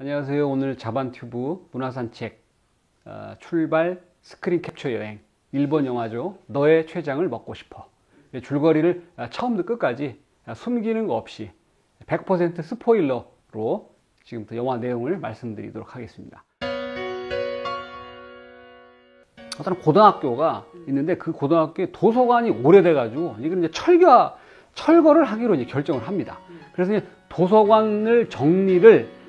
안녕하세요. 오늘 자반튜브 문화산책 출발 스크린 캡처 여행 일본 영화죠. 너의 췌장을 먹고 싶어. 줄거리를 처음부터 끝까지 숨기는 거 없이 100% 스포일러로 지금부터 영화 내용을 말씀드리도록 하겠습니다. 어떤 고등학교가 있는데 그 고등학교에 도서관이 오래돼가지고 이건 이제 철거를 하기로 이제 결정을 합니다. 그래서 이제 도서관을 정리를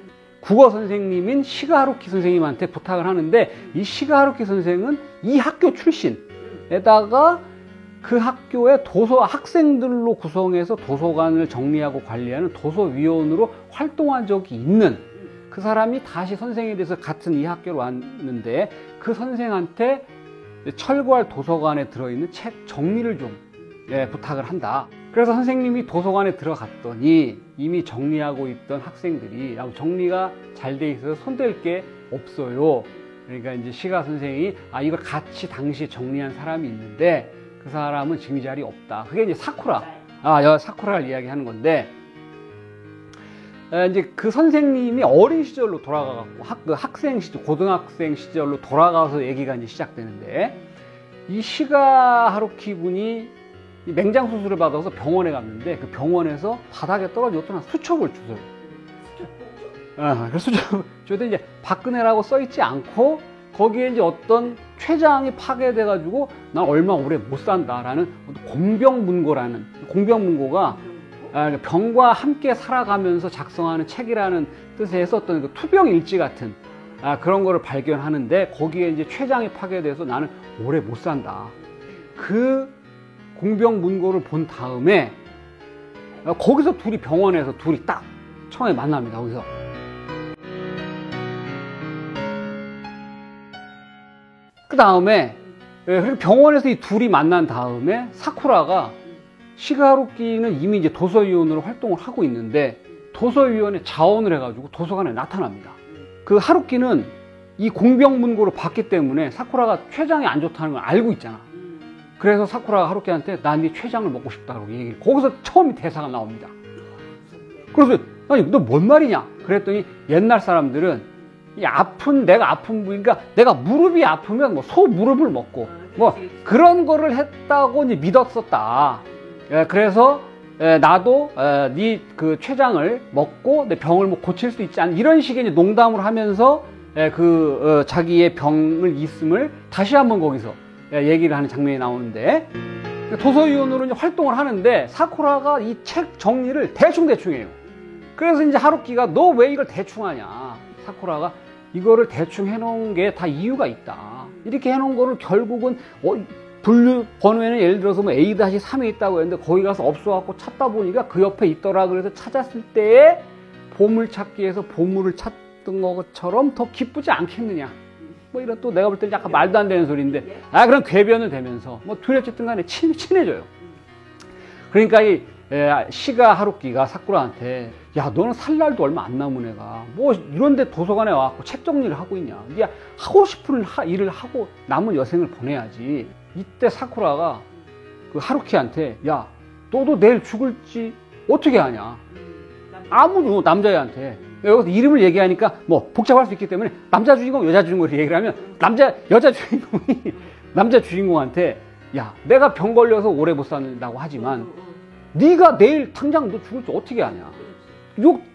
국어 선생님인 시가하루키 선생님한테 부탁을 하는데, 이 시가하루키 선생은 이 학교 출신에다가 그 학교의 학생들로 구성해서 도서관을 정리하고 관리하는 도서위원으로 활동한 적이 있는 그 사람이 다시 선생이 돼서 같은 이 학교로 왔는데, 그 선생한테 철거할 도서관에 들어있는 책 정리를 좀 부탁을 한다. 그래서 선생님이 도서관에 들어갔더니 이미 정리하고 있던 학생들이 정리가 잘 돼 있어서 손댈 게 없어요. 그러니까 이제 시가 선생이 이걸 같이 당시에 정리한 사람이 있는데 그 사람은 지금 이 자리에 없다. 그게 이제 사쿠라. 사쿠라를 이야기하는 건데, 이제 그 선생님이 어린 시절로 돌아가갖고 학생 시절, 고등학생 시절로 돌아가서 얘기가 이제 시작되는데, 이 시가 하루키 분이 맹장 수술을 받아서 병원에 갔는데 그 병원에서 바닥에 떨어졌던 수첩을 주세요. 그래서 수첩을 줘도 이제 박근혜라고 써있지 않고 거기에 이제 어떤 췌장이 파괴돼가지고 난 얼마 오래 못 산다라는 공병문고라는, 공병문고가 병과 함께 살아가면서 작성하는 책이라는 뜻에서 어떤 그 투병일지 같은 그런 거를 발견하는데, 거기에 이제 췌장이 파괴돼서 나는 오래 못 산다. 그 공병문고를 본 다음에 거기서 병원에서 둘이 딱 처음에 만납니다. 거기서 그 다음에 병원에서 이 둘이 만난 다음에 사쿠라가, 시가하루키는 이미 이제 도서위원으로 활동을 하고 있는데 도서위원회 자원을 해가지고 도서관에 나타납니다. 그 하루키는 이 공병문고를 봤기 때문에 사쿠라가 췌장이 안 좋다는 걸 알고 있잖아. 그래서 사쿠라가 하루키한테 난 네 췌장을 먹고 싶다고 얘기를, 거기서 처음 대사가 나옵니다. 그래서 아니 너 뭔 말이냐 그랬더니, 옛날 사람들은 내가 아픈 부위가, 내가 무릎이 아프면 소 무릎을 먹고 그런 거를 했다고 이제 믿었었다. 그래서 나도 네 그 췌장을 먹고 내 병을 고칠 수 있지 않나, 이런 식의 이제 농담을 하면서 자기의 병을 있음을 다시 한번 거기서 얘기를 하는 장면이 나오는데, 도서위원으로 이제 활동을 하는데 사쿠라가 이 책 정리를 대충 해요. 그래서 이제 하루키가 너 왜 이걸 대충 하냐. 사쿠라가 이거를 대충 해놓은 게 다 이유가 있다. 이렇게 해놓은 거를 결국은 분류 번호에는 예를 들어서 A-3에 있다고 했는데 거기 가서 없어갖고 찾다 보니까 그 옆에 있더라. 그래서 찾았을 때에 보물찾기에서 보물을 찾던 것처럼 더 기쁘지 않겠느냐. 이런, 또 내가 볼 때는 약간 말도 안 되는 소리인데, 그런 궤변을 대면서 둘이 어쨌든 간에 친해져요. 그러니까 이 시가 하루키가 사쿠라한테, 야 너는 살 날도 얼마 안 남은 애가 이런데 도서관에 와갖고 책 정리를 하고 있냐. 네가 하고 싶은 일을 하고 남은 여생을 보내야지. 이때 사쿠라가 그 하루키한테, 야 너도 내일 죽을지 어떻게 아냐. 아무도 남자애한테. 여기서 이름을 얘기하니까 복잡할 수 있기 때문에 남자 주인공, 여자 주인공을 얘기를 하면, 여자 주인공이 남자 주인공한테, 야 내가 병 걸려서 오래 못 산다고 하지만 네가 내일 당장 너 죽을지 어떻게 아냐.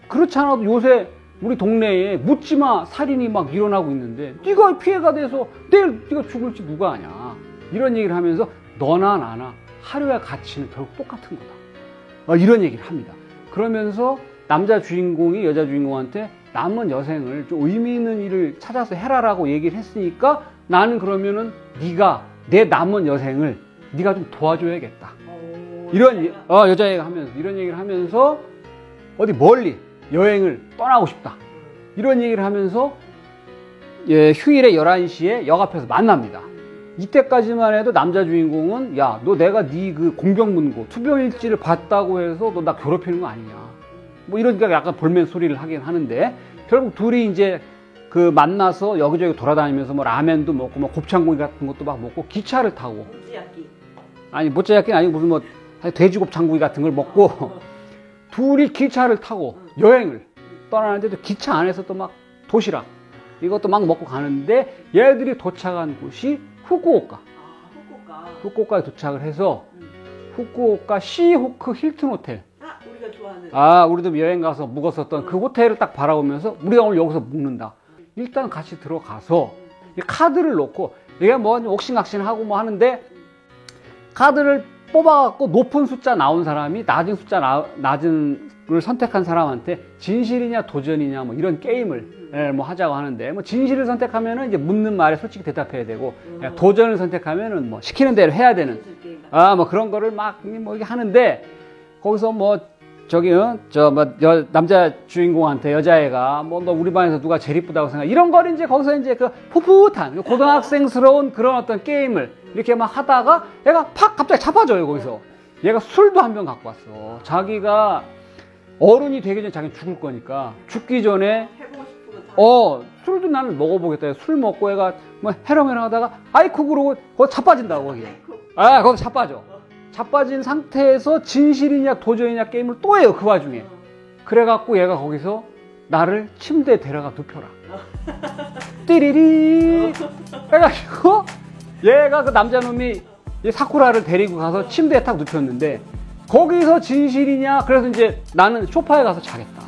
그렇지 않아도 요새 우리 동네에 묻지마 살인이 막 일어나고 있는데 네가 피해가 돼서 내일 네가 죽을지 누가 아냐. 이런 얘기를 하면서 너나 나나 하루의 가치는 결국 똑같은 거다. 이런 얘기를 합니다. 그러면서 남자 주인공이 여자 주인공한테 남은 여생을 좀 의미 있는 일을 찾아서 해라라고 얘기를 했으니까, 나는 그러면은 네가 내 남은 여생을 네가 좀 도와줘야겠다. 이런 여자애가 하면서 이런 얘기를 하면서 어디 멀리 여행을 떠나고 싶다. 이런 얘기를 하면서 휴일에 11시에 역 앞에서 만납니다. 이때까지만 해도 남자 주인공은, 야 너 내가 네 그 공병문고 투병일지를 봤다고 해서 너 나 괴롭히는 거 아니냐. 이러니까 약간 볼멘 소리를 하긴 하는데, 결국 둘이 이제 만나서 여기저기 돌아다니면서 라면도 먹고 곱창고기 같은 것도 막 먹고 기차를 타고, 모짜야끼는 아니고 무슨 돼지곱창고기 같은 걸 먹고 둘이 기차를 타고 여행을 떠나는데도 기차 안에서 또 막 도시락 이것도 막 먹고 가는데 얘들이 도착한 곳이 후쿠오카. 후쿠오카에 도착을 해서 후쿠오카 시호크 힐튼 호텔. 우리가 좋아하는. 우리도 여행 가서 묵었었던 그 호텔을 딱 바라보면서 우리가 오늘 여기서 묵는다. 일단 같이 들어가서 카드를 놓고 이게 뭐 옥신각신하고 뭐 하는데 카드를 뽑아갖고 높은 숫자 나온 사람이 낮은 걸 선택한 사람한테 진실이냐 도전이냐 뭐 이런 게임을 뭐 하자고 하는데 뭐 진실을 선택하면은 이제 묻는 말에 솔직히 대답해야 되고 도전을 선택하면은 뭐 시키는 대로 해야 되는 뭐 그런 거를 막 뭐 이렇게 하는데 거기서 뭐 남자 주인공한테 여자애가 뭐 너 우리 반에서 누가 제일 이쁘다고 생각해 이런 거를 이제 거기서 이제 그 풋풋한 고등학생스러운 그런 어떤 게임을 이렇게 막 하다가 얘가 팍 갑자기 자빠져요. 거기서 얘가 술도 한 병 갖고 왔어. 자기가 어른이 되기 전에 자기는 죽을 거니까 죽기 전에 술도 나는 먹어보겠다. 술 먹고 얘가 뭐 해롱해롱 하다가 아이쿠 그러고 거기 자빠진다고 거기. 거기서 자빠져. 자빠진 상태에서 진실이냐 도전이냐 게임을 또 해요. 그 와중에. 그래갖고 얘가 거기서 나를 침대에 데려가 눕혀라. 띠리리 해가지고 얘가 그 남자놈이 사쿠라를 데리고 가서 침대에 딱 눕혔는데 거기서 진실이냐 그래서 이제 나는 소파에 가서 자겠다.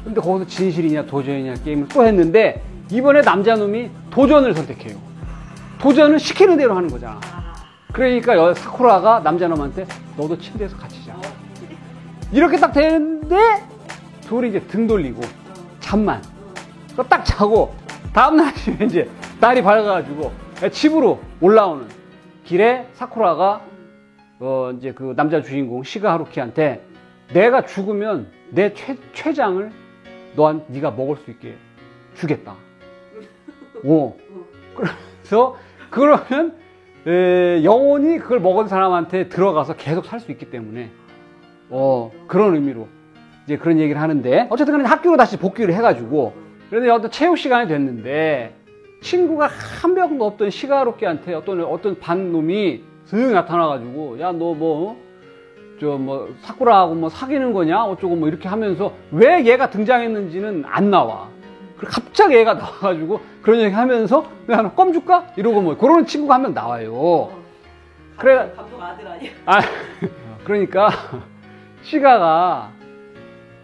근데 거기서 진실이냐 도전이냐 게임을 또 했는데 이번에 남자놈이 도전을 선택해요. 도전을 시키는 대로 하는 거잖아. 그러니까 사쿠라가 남자놈한테 너도 침대에서 같이 자. 이렇게 딱 되는데 둘이 이제 등 돌리고 잠만 딱 자고 다음날 아침에 이제 날이 밝아가지고 집으로 올라오는 길에 사쿠라가 이제 그 남자 주인공 시가 하루키한테 내가 죽으면 내 췌장을 네가 먹을 수 있게 주겠다. 그래서 그러면 영혼이 그걸 먹은 사람한테 들어가서 계속 살 수 있기 때문에 그런 의미로 이제 그런 얘기를 하는데 어쨌든 간에 학교로 다시 복귀를 해가지고 그런데 어떤 체육 시간이 됐는데 친구가 한 명도 없던 시가루키한테 어떤 반놈이 슥 나타나가지고 야 너 사쿠라하고 뭐 사귀는 거냐 어쩌고 뭐 이렇게 하면서 왜 얘가 등장했는지는 안 나와. 그리고 갑자기 얘가 나와가지고 그런 얘기 하면서 내가 하나 껌 줄까? 이러고 뭐 그러는 친구가 한 명 나와요. 그래. 감독 아들 아니야? 그러니까 시가가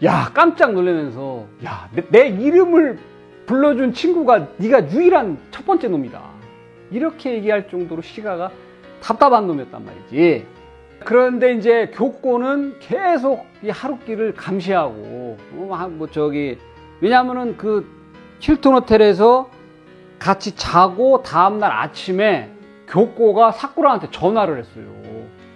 야 깜짝 놀라면서 야 내 이름을 불러준 친구가 네가 유일한 첫 번째 놈이다. 이렇게 얘기할 정도로 시가가 답답한 놈이었단 말이지. 그런데 이제 교코는 계속 이 하루키를 감시하고 왜냐하면은 그 힐튼 호텔에서 같이 자고 다음날 아침에 교코가 사쿠라한테 전화를 했어요.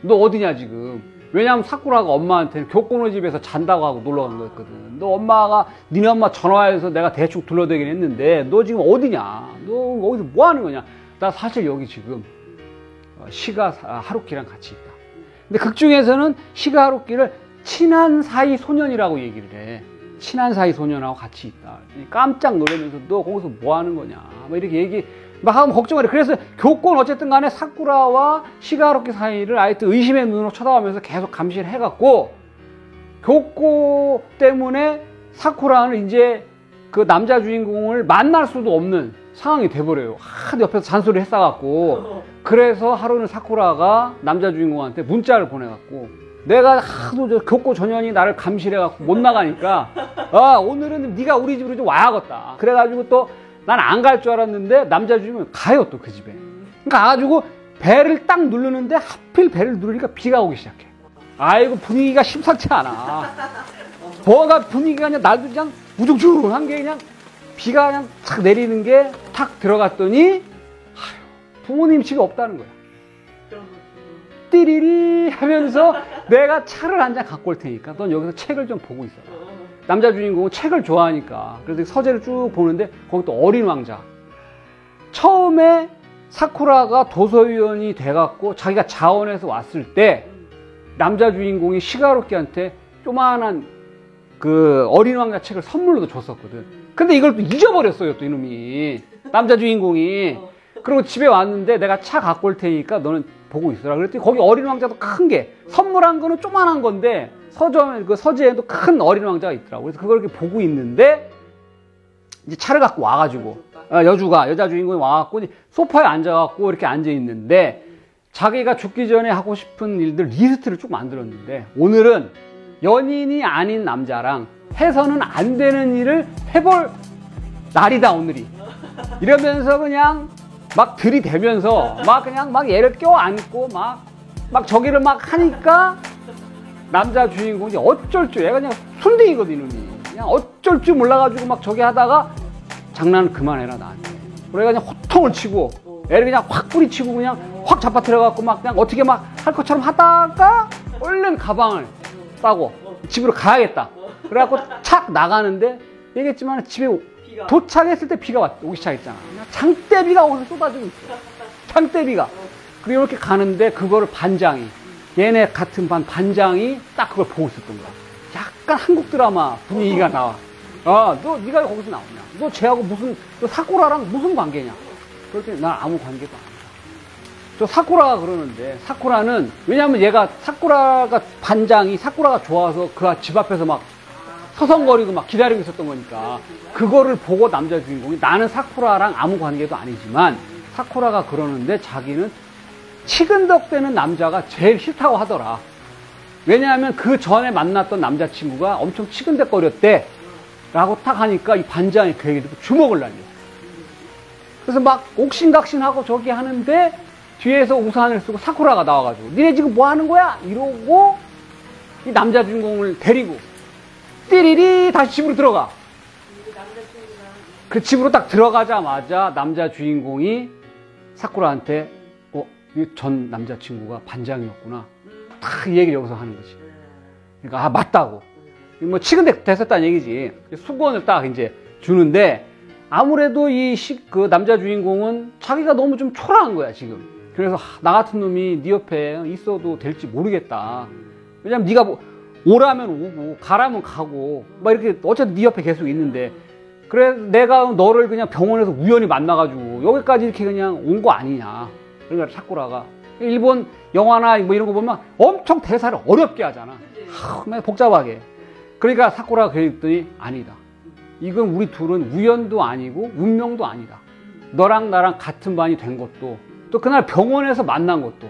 너 어디냐 지금. 왜냐하면 사쿠라가 엄마한테는 교코네 집에서 잔다고 하고 놀러 간 거였거든. 너 엄마가 니네 엄마 전화해서 내가 대충 둘러대긴 했는데 너 지금 어디냐. 너 어디서 뭐 하는 거냐. 나 사실 여기 지금 시가 하루키랑 같이 있다. 근데 극 중에서는 시가 하루키를 친한 사이 소년이라고 얘기를 해. 친한 사이 소년하고 같이 있다. 깜짝 놀라면서 너 거기서 뭐 하는 거냐. 뭐 이렇게 얘기 막 하면 걱정을 해. 그래서 교코는 어쨌든 간에 사쿠라와 시가 하루키 사이를 하여튼 의심의 눈으로 쳐다보면서 계속 감시를 해갖고 교코 때문에 사쿠라는 이제 그 남자 주인공을 만날 수도 없는 상황이 돼버려요. 하도 옆에서 잔소리를 했어갖고 그래서 하루는 사쿠라가 남자 주인공한테 문자를 보내갖고 내가 하도 교코 전현이 나를 감시를 해갖고 못 나가니까 오늘은 네가 우리 집으로 좀 와야겠다. 그래가지고 또 난 안 갈 줄 알았는데 남자 주인공이 가요 또 그 집에. 그러니까 가가지고 배를 딱 누르는데 하필 배를 누르니까 비가 오기 시작해. 아이고 분위기가 심상치 않아. 뭐가 분위기가 그냥 날도 그냥 우중충한 게 그냥 비가 그냥 탁 내리는 게 탁 들어갔더니 부모님 집에 없다는 거야. 띠리리 하면서 내가 차를 한 잔 갖고 올 테니까 넌 여기서 책을 좀 보고 있어라. 남자 주인공은 책을 좋아하니까 그래서 서재를 쭉 보는데 거기 또 어린 왕자. 처음에 사쿠라가 도서위원이 돼갖고 자기가 자원해서 왔을 때 남자 주인공이 시가루키한테 조만한 그 어린 왕자 책을 선물로도 줬었거든. 근데 이걸 또 잊어버렸어요 또 이놈이. 남자 주인공이. 그리고 집에 왔는데 내가 차 갖고 올 테니까 너는 보고 있어라. 그랬더니 거기 어린 왕자도 큰 게 선물한 거는 조만한 건데 그 서재에도 큰 어린 왕자가 있더라고. 그래서 그걸 이렇게 보고 있는데 이제 차를 갖고 와가지고 여자 주인공이 와갖고 소파에 앉아갖고 이렇게 앉아 있는데 자기가 죽기 전에 하고 싶은 일들 리스트를 쭉 만들었는데 오늘은 연인이 아닌 남자랑 해서는 안 되는 일을 해볼 날이다 오늘이. 이러면서 그냥 막 들이대면서 막 그냥 막 얘를 껴안고 막 저기를 막 하니까 남자 주인공이 어쩔 줄, 얘가 그냥 순둥이거든 이놈이. 그냥 어쩔 줄 몰라가지고 막 저기 하다가 장난 그만해라 나한테. 그래가 그냥 호통을 치고 애를 그냥 확 뿌리치고 그냥 확 잡아들여갖고 막 그냥 어떻게 막 할 것처럼 하다가 얼른 가방을 싸고 집으로 가야겠다. 그래갖고 착 나가는데 얘기했지만 집에 도착했을 때 비가 오기 시작했잖아. 그냥 장대비가 오서 쏟아지고 있어. 장대비가. 그리고 이렇게 가는데 그거를 반장이, 얘네 같은 반장이 딱 그걸 보고 있었던 거야. 약간 한국 드라마 분위기가 나와. 너 네가 거기서 나오냐? 너 쟤하고 너 사쿠라랑 무슨 관계냐? 그랬더니 난 아무 관계도 아니다. 저 사쿠라가 그러는데, 사쿠라는 왜냐면 얘가 사쿠라가 반장이 사쿠라가 좋아서 그 집 앞에서 막 서성거리고 막 기다리고 있었던 거니까 그거를 보고 남자 주인공이 나는 사쿠라랑 아무 관계도 아니지만 사쿠라가 그러는데 자기는 치근덕대는 남자가 제일 싫다고 하더라. 왜냐하면 그 전에 만났던 남자친구가 엄청 치근덕거렸대 라고 딱 하니까 이 반장이 그 얘기 듣고 주먹을 날려. 그래서 막 옥신각신하고 저기 하는데 뒤에서 우산을 쓰고 사쿠라가 나와가지고 니네 지금 뭐 하는 거야? 이러고 이 남자 주인공을 데리고 띠리리 다시 집으로 들어가. 그 집으로 딱 들어가자마자 남자 주인공이 사쿠라한테 이 전 남자친구가 반장이었구나. 딱 이 얘기를 여기서 하는 거지. 그러니까 맞다고. 뭐 치근댔었다는 얘기지. 수건을 딱 이제 주는데 아무래도 그 남자 주인공은 자기가 너무 좀 초라한 거야 지금. 그래서 나 같은 놈이 네 옆에 있어도 될지 모르겠다. 왜냐면 네가 오라면 오고 가라면 가고 막 이렇게 어차피 네 옆에 계속 있는데 그래 내가 너를 그냥 병원에서 우연히 만나가지고 여기까지 이렇게 그냥 온 거 아니냐. 그러니까 사쿠라가 일본 영화나 뭐 이런 거 보면 엄청 대사를 어렵게 하잖아. 복잡하게. 그러니까 사쿠라가 그랬더니 아니다. 이건 우리 둘은 우연도 아니고 운명도 아니다. 너랑 나랑 같은 반이 된 것도 또 그날 병원에서 만난 것도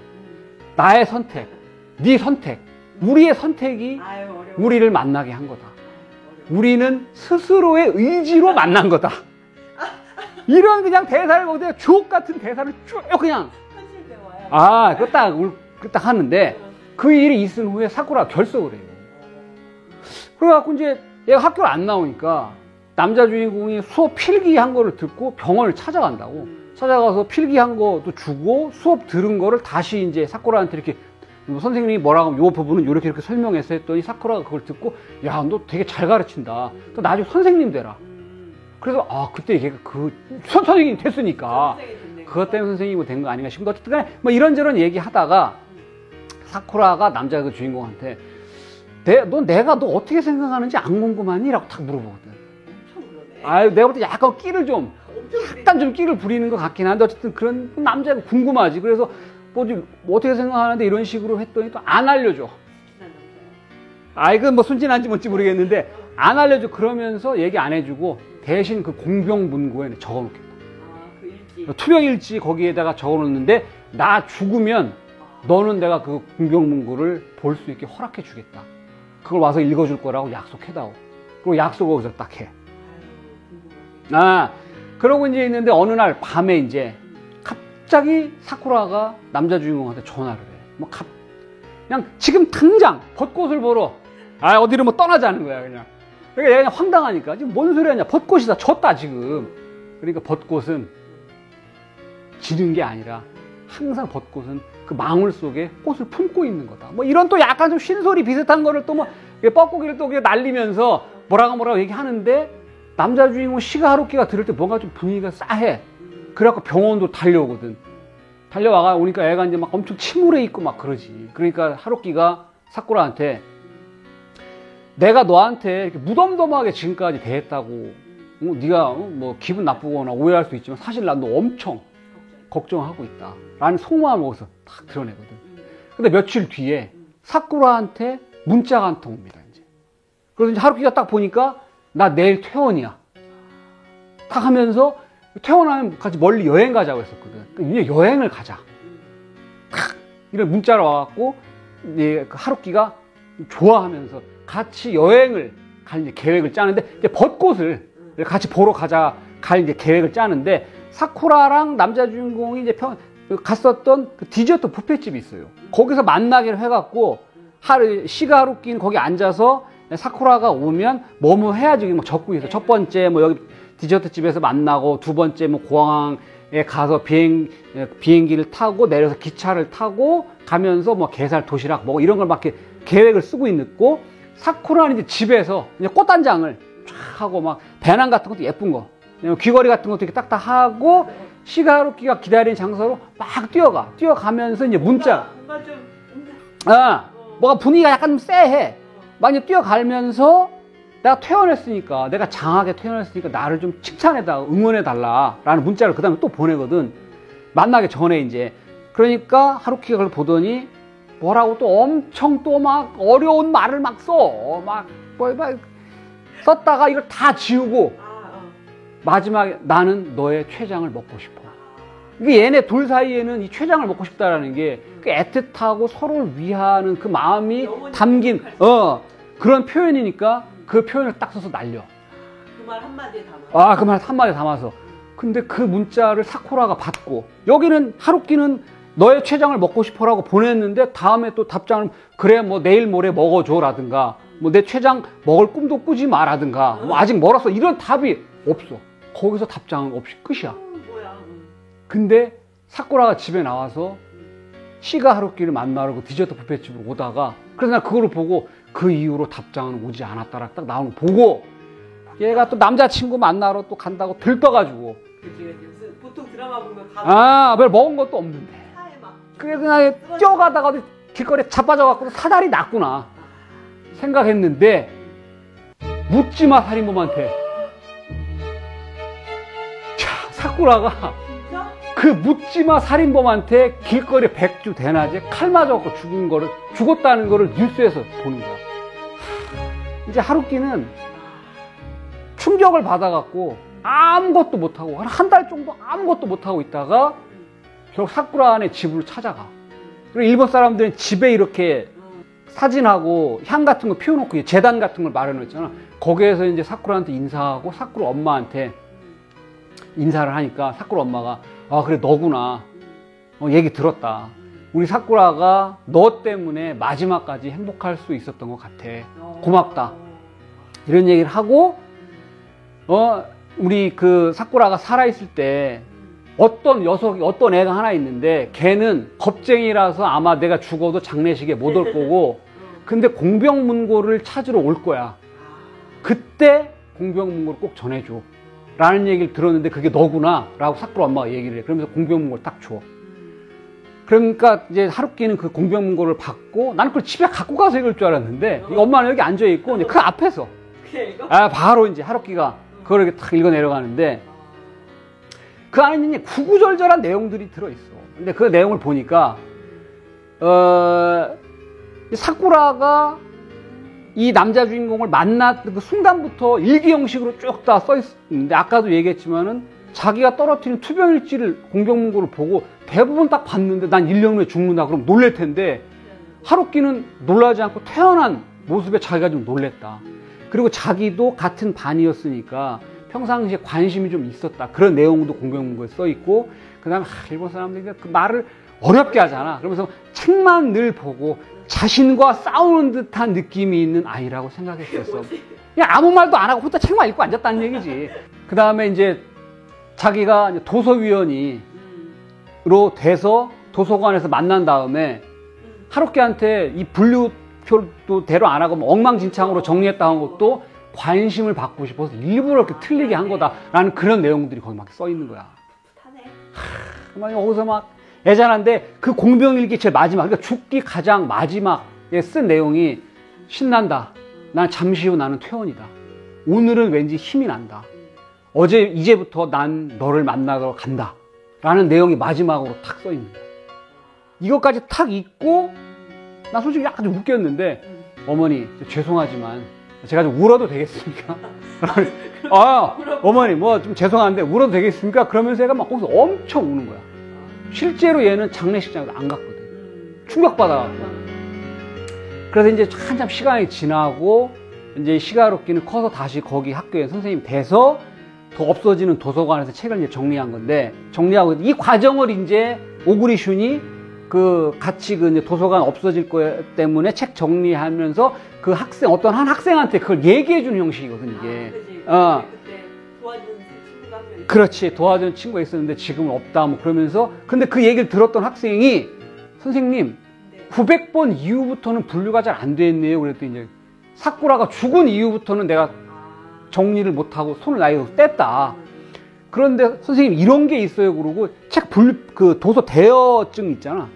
나의 선택, 네 선택, 우리의 선택이 우리를 만나게 한 거다. 우리는 스스로의 의지로 만난 거다. 이런 그냥 대사를 거기다 주옥 같은 대사를 쭉 그냥 그거 딱 하는데 그 일이 있은 후에 사쿠라가 결석을 해요. 그래갖고 이제 얘가 학교를 안 나오니까 남자 주인공이 수업 필기한 거를 듣고 병원을 찾아간다고. 찾아가서 필기한 것도 주고 수업 들은 거를 다시 이제 사쿠라한테 이렇게 선생님이 뭐라고 하면 요 부분은 이렇게 설명해서 했더니 사쿠라가 그걸 듣고 야, 너 되게 잘 가르친다. 또 나중에 선생님 되라. 그래서 그때 걔가 선생님이 됐으니까 그것 때문에 선생님이 된 거 아닌가 싶은데 어쨌든 간에 뭐 이런저런 얘기하다가 사쿠라가 남자 그 주인공한테 내가 너 어떻게 생각하는지 안 궁금하니? 라고 탁 물어보거든. 내가 볼 때 약간 약간 좀 끼를 부리는 것 같긴 한데 어쨌든 그런 남자가 궁금하지. 그래서 뭐 어떻게 생각하는데 이런 식으로 했더니 또 안 알려줘. 이건 뭐 순진한지 뭔지 모르겠는데 안 알려줘. 그러면서 얘기 안 해주고 대신 그 공병문고에 적어놓겠다. 그 일지. 투병일지 거기에다가 적어놓는데 나 죽으면 너는 내가 그 공병문고를 볼 수 있게 허락해 주겠다. 그걸 와서 읽어줄 거라고 약속해다오. 그리고 약속을 거기서 딱 해. 그러고 이제 있는데 어느 날 밤에 이제 갑자기 사쿠라가 남자 주인공한테 전화를 해. 그냥 지금 당장 벚꽃을 보러 어디로 뭐 떠나자는 거야 그냥. 그러니까 얘가 그냥 황당하니까 지금 뭔 소리 하냐. 벚꽃이 다 졌다 지금. 그러니까 벚꽃은 지는 게 아니라 항상 벚꽃은 그 망울 속에 꽃을 품고 있는 거다. 뭐 이런 또 약간 좀 쉰소리 비슷한 거를 또 뭐 뻐꾸기를 또 날리면서 뭐라고 얘기하는데 남자 주인공 시가하루키가 들을 때 뭔가 좀 분위기가 싸해. 그래갖고 병원도 달려오거든. 달려와가 오니까 애가 이제 막 엄청 침울해 있고 막 그러지. 그러니까 하루키가 사쿠라한테 내가 너한테 이렇게 무덤덤하게 지금까지 대했다고 네가 뭐 기분 나쁘거나 오해할 수 있지만 사실 난 너 엄청 걱정하고 있다 라는 속마음을 거기서 딱 드러내거든. 근데 며칠 뒤에 사쿠라한테 문자가 한 통 옵니다. 이제. 그래서 이제 하루키가 딱 보니까 나 내일 퇴원이야. 탁 하면서 퇴원하면 같이 멀리 여행 가자고 했었거든. 그러니까 여행을 가자. 탁 이런 문자로 와갖고 이제 그 하루키가 좋아하면서 같이 여행을 갈 이제 계획을 짜는데 이제 벚꽃을 같이 보러 가자 갈 이제 계획을 짜는데 사쿠라랑 남자 주인공이 이제 갔었던 그 디저트 뷔페집이 있어요. 거기서 만나기로 해갖고 시가 하루키는 거기 앉아서 사쿠라가 오면 뭐뭐 해야지 막 적고 있어. 첫 번째 뭐 여기 디저트 집에서 만나고 두 번째 뭐 공항에 가서 비행기를 타고 내려서 기차를 타고 가면서 뭐 게살 도시락 뭐 이런 걸 막 이렇게 계획을 쓰고 있고 사쿠라는 이제 집에서 이제 꽃단장을 쫙 하고 막 배낭 같은 것도 예쁜 거 귀걸이 같은 것도 이렇게 딱딱 하고 시가 하루키가 기다리는 장소로 막 뛰어가면서 이제 문자 뭐가 분위기가 약간 좀 쎄해 막 이제 뛰어가면서 내가 퇴원했으니까 내가 장하게 퇴원했으니까 나를 좀 칭찬해달라 응원해달라 라는 문자를 그 다음에 또 보내거든. 만나기 전에 이제 그러니까 하루키가 그걸 보더니 뭐라고 또 엄청 또 막 어려운 말을 막 써. 막 썼다가 이걸 다 지우고 마지막에 나는 너의 췌장을 먹고 싶어. 이게 얘네 둘 사이에는 이 췌장을 먹고 싶다라는 게 그 애틋하고 서로를 위하는 그 마음이 담긴 그런 표현이니까 그 표현을 딱 써서 날려. 그 말 한마디에 담아서. 그 말 한마디에 담아서. 근데 그 문자를 사쿠라가 받고 여기는 하루키는 너의 췌장을 먹고 싶어라고 보냈는데 다음에 또 답장을 그래 뭐 내일 모레 먹어줘라든가 뭐 내 췌장 먹을 꿈도 꾸지 마라든가 뭐 아직 멀었어 이런 답이 없어. 거기서 답장은 없이 끝이야. 뭐야? 근데 사쿠라가 집에 나와서 시가 하루키를 만나러 그 디저트 뷔페집으로 오다가 그래서 나 그거를 보고 그 이후로 답장은 오지 않았다라 딱 나오는 거 보고 얘가 또 남자친구 만나러 또 간다고 들떠가지고 그치. 보통 드라마 보면 별 먹은 것도 없는데 그래서 나 뛰어가다가 어디 길거리에 자빠져갖고 사다리 났구나 생각했는데 묻지마 살인범한테 사쿠라가 그 묻지마 살인범한테 길거리 백주 대낮에 칼 맞아갖고 죽었다는 거를 뉴스에서 보는 거야. 이제 하루키는 충격을 받아갖고 아무것도 못하고 한 달 정도 아무것도 못하고 있다가 결국 사쿠라의 집으로 찾아가. 그리고 일본 사람들은 집에 이렇게 사진하고 향 같은 거 피워놓고 재단 같은 걸 마련했잖아. 거기에서 이제 사쿠라한테 인사하고 사쿠라 엄마한테 인사를 하니까 사쿠라 엄마가 그래 너구나. 얘기 들었다. 우리 사쿠라가 너 때문에 마지막까지 행복할 수 있었던 것 같아. 고맙다. 이런 얘기를 하고 우리 그 사쿠라가 살아있을 때 어떤 애가 하나 있는데 걔는 겁쟁이라서 아마 내가 죽어도 장례식에 못 올 거고 근데 공병문고를 찾으러 올 거야. 그때 공병문고를 꼭 전해줘. 라는 얘기를 들었는데 그게 너구나 라고 사쿠라 엄마가 얘기를 해. 그러면서 공병문고를 딱 줘. 그러니까 이제 하루키는 그 공병문고를 받고 나는 그걸 집에 갖고 가서 읽을 줄 알았는데 엄마는 여기 앉아있고 그 앞에서 바로 이제 하루키가 그걸 이렇게 탁 읽어 내려가는데 그 안에 이제 구구절절한 내용들이 들어있어. 근데 그 내용을 보니까 사쿠라가 이 남자 주인공을 만났던 그 순간부터 일기 형식으로 쭉 다 써 있는데 아까도 얘기했지만은 자기가 떨어뜨린 투병일지를 공병문고를 보고 대부분 딱 봤는데 난 1년 후에 죽는다 그럼 놀랄 텐데 하루키는 놀라지 않고 태어난 모습에 자기가 좀 놀랬다. 그리고 자기도 같은 반이었으니까 평상시에 관심이 좀 있었다. 그런 내용도 공병문고에 써 있고 그다음에 일본 사람들이 그 말을 어렵게 하잖아. 그러면서 책만 늘 보고 자신과 싸우는 듯한 느낌이 있는 아이라고 생각했었어. 그냥 아무 말도 안 하고 혼자 책만 읽고 앉았다는 얘기지. 그 다음에 이제 자기가 이제 도서위원으로 돼서 도서관에서 만난 다음에 하루키한테 이 분류표도 대로 안 하고 엉망진창으로 정리했다는 것도 관심을 받고 싶어서 일부러 이렇게 틀리게 한 거다라는 그런 내용들이 거기 막 써 있는 거야. 막 거기서 막 애잔한데 그 공병일기 제일 마지막, 그러니까 죽기 가장 마지막에 쓴 내용이 신난다. 난 잠시 후 나는 퇴원이다. 오늘은 왠지 힘이 난다. 이제부터 난 너를 만나러 간다. 라는 내용이 마지막으로 탁 써 있는 거야. 이것까지 탁 읽고 나 솔직히 약간 좀 웃겼는데 어머니 죄송하지만 제가 좀 울어도 되겠습니까? 어머니 뭐 좀 죄송한데 울어도 되겠습니까? 그러면서 얘가 막 거기서 엄청 우는 거야. 실제로 얘는 장례식장에도 안 갔거든. 충격받아가지고. 그래서 이제 한참 시간이 지나고 이제 시가롭기는 커서 다시 거기 학교에 선생님이 돼서 더 없어지는 도서관에서 책을 이제 정리한 건데, 정리하고 이 과정을 이제 오구리슌이 그 같이 그 이제 도서관 없어질 거 때문에 책 정리하면서 그 학생, 어떤 한 학생한테 그걸 얘기해 주는 형식이거든, 이게. 그때 도와준 친구가 한 명 있었는데. 그렇지. 도와준 친구가 있었는데 지금은 없다, 뭐 그러면서. 근데 그 얘기를 들었던 학생이, 선생님, 900번 이후부터는 분류가 잘 안 됐네요. 그랬더니 이제 사쿠라가 죽은 이후부터는 내가 정리를 못하고 손을 나이로 뗐다. 그런데 선생님 이런 게 있어요. 그러고 책 그 도서 대여증 있잖아.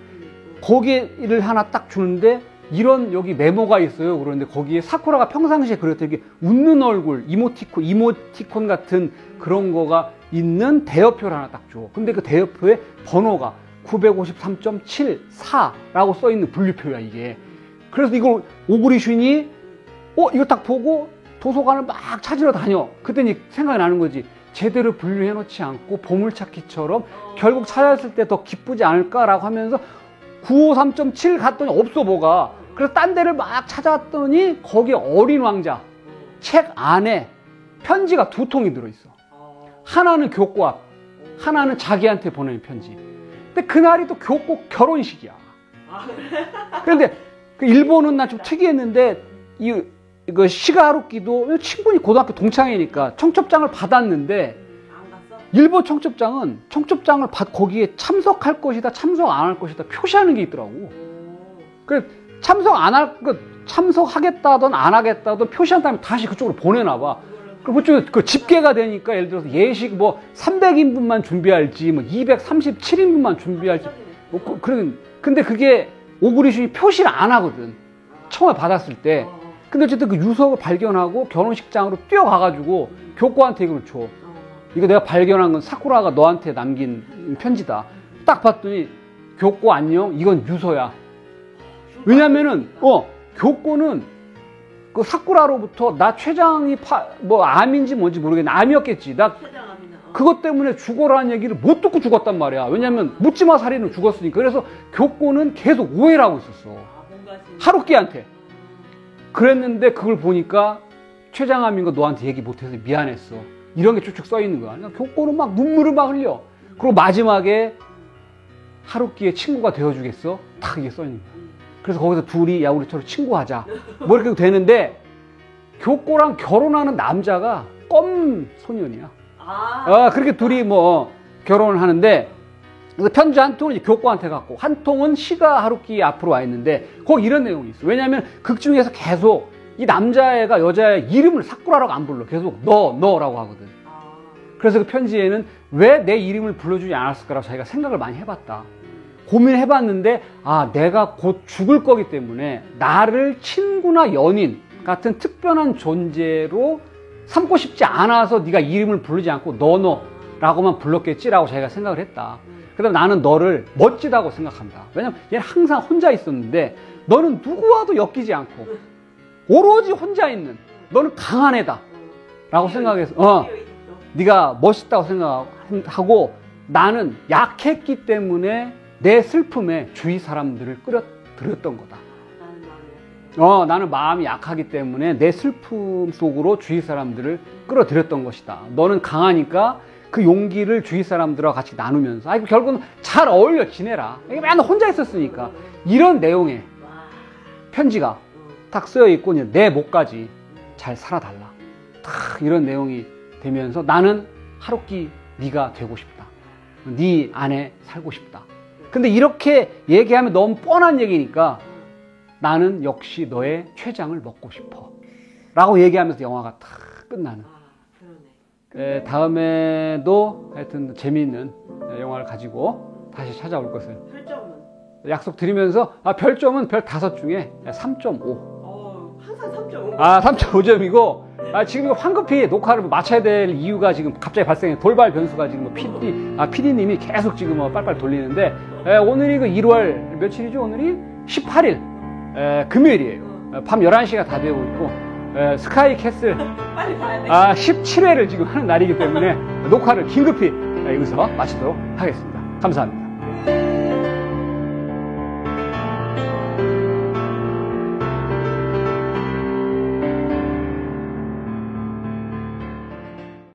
거기를 하나 딱 주는데 이런 여기 메모가 있어요. 그런데 거기에 사쿠라가 평상시에 그렸던 게 웃는 얼굴, 이모티콘 같은 그런 거가 있는 대여표를 하나 딱 줘. 근데 그 대여표에 번호가 953.74라고 써 있는 분류표야, 이게. 그래서 이걸 오구리슌이 이거 딱 보고 도서관을 막 찾으러 다녀. 그때 생각이 나는 거지. 제대로 분류해 놓지 않고 보물찾기처럼 결국 찾았을 때 더 기쁘지 않을까라고 하면서 953.7 갔더니 없어, 뭐가. 그래서 딴 데를 막 찾았더니 거기에 어린 왕자 책 안에 편지가 2통이 들어있어. 하나는 교과 앞, 하나는 자기한테 보내는 편지. 근데 그날이 또 교과 결혼식이야. 그런데 그 일본은 나 좀 특이했는데 이거 시가하루키도 친구니 고등학교 동창이니까 청첩장을 받았는데 안 갔어? 일본 청첩장은 청첩장을 거기에 참석할 것이다, 참석 안 할 것이다 표시하는 게 있더라고. 그래 참석하겠다든 안 하겠다든 표시한 다음에 다시 그쪽으로 보내나 봐. 그럼 그쪽에 그 집계가 되니까 예를 들어서 예식 뭐 300인분만 준비할지 뭐 237인분만 준비할지 뭐 근데 그게 오구리슌이 표시를 안 하거든. 처음에 받았을 때. 근데 어쨌든 그 유서를 발견하고 결혼식장으로 뛰어가가지고 교과한테 이걸 줘. 이거 내가 발견한 건 사쿠라가 너한테 남긴 편지다. 딱 봤더니 교과 안녕? 이건 유서야. 왜냐면은 교과는 그 사쿠라로부터 나 최장이 뭐 암인지 뭔지 모르겠는데 암이었겠지. 나 그것 때문에 죽어라는 얘기를 못 듣고 죽었단 말이야. 왜냐면 묻지마 살인으로 죽었으니까. 그래서 교과는 계속 오해를 하고 있었어. 하루키한테. 그랬는데 그걸 보니까 최장암인 거 너한테 얘기 못해서 미안했어. 이런 게 쭉쭉 써 있는 거야. 교과는 막 눈물을 막 흘려. 그리고 마지막에 하루키의 친구가 되어주겠어? 딱 이게 써 있는 거야. 그래서 거기서 둘이 야 우리처럼 친구하자. 뭐 이렇게 되는데 교과랑 결혼하는 남자가 껌 소년이야. 그렇게 둘이 뭐 결혼을 하는데 그래서 편지 한 통은 교과한테 갔고 한 통은 시가 하루키 앞으로 와 있는데 거기 이런 내용이 있어. 왜냐하면 극 중에서 계속 이 남자애가 여자의 이름을 사쿠라라고 안 불러. 계속 너라고 하거든. 그래서 그 편지에는 왜 내 이름을 불러주지 않았을까라고 자기가 생각을 많이 해봤다. 고민해봤는데 내가 곧 죽을 거기 때문에 나를 친구나 연인 같은 특별한 존재로 삼고 싶지 않아서 네가 이름을 부르지 않고 너라고만 불렀겠지라고 자기가 생각을 했다. 그다음 나는 너를 멋지다고 생각한다. 왜냐면 얘는 항상 혼자 있었는데 너는 누구와도 엮이지 않고 오로지 혼자 있는 너는 강한 애다 라고 생각해서 네가 멋있다고 생각하고 나는 약했기 때문에 내 슬픔에 주위 사람들을 끌어들였던 거다. 나는 마음이 약하기 때문에 내 슬픔 속으로 주위 사람들을 끌어들였던 것이다. 너는 강하니까 그 용기를 주위 사람들과 같이 나누면서 결국은 잘 어울려 지내라. 맨날 혼자 있었으니까. 이런 내용의 편지가 딱 쓰여 있고 내 목까지 잘 살아달라. 딱 이런 내용이 되면서 나는 하루키 네가 되고 싶다. 네 안에 살고 싶다. 근데 이렇게 얘기하면 너무 뻔한 얘기니까 나는 역시 너의 췌장을 먹고 싶어 라고 얘기하면서 영화가 탁 끝나는. 다음에도 하여튼 재미있는 영화를 가지고 다시 찾아올 것을 별점은? 약속드리면서 별점은 별 5 중에 3.5. 항상 3.5. 3.5점이고 지금 황급히 녹화를 마쳐야 될 이유가 지금 갑자기 발생해. 돌발 변수가 지금 PD님이 계속 지금 빨빨 돌리는데 오늘이 그 1월 며칠이죠? 오늘이 18일 금요일이에요. 밤 11시가 다 되고 있고 스카이 캐슬 빨리 봐야 돼. 17회를 지금 하는 날이기 때문에 녹화를 긴급히 여기서 마치도록 하겠습니다. 감사합니다.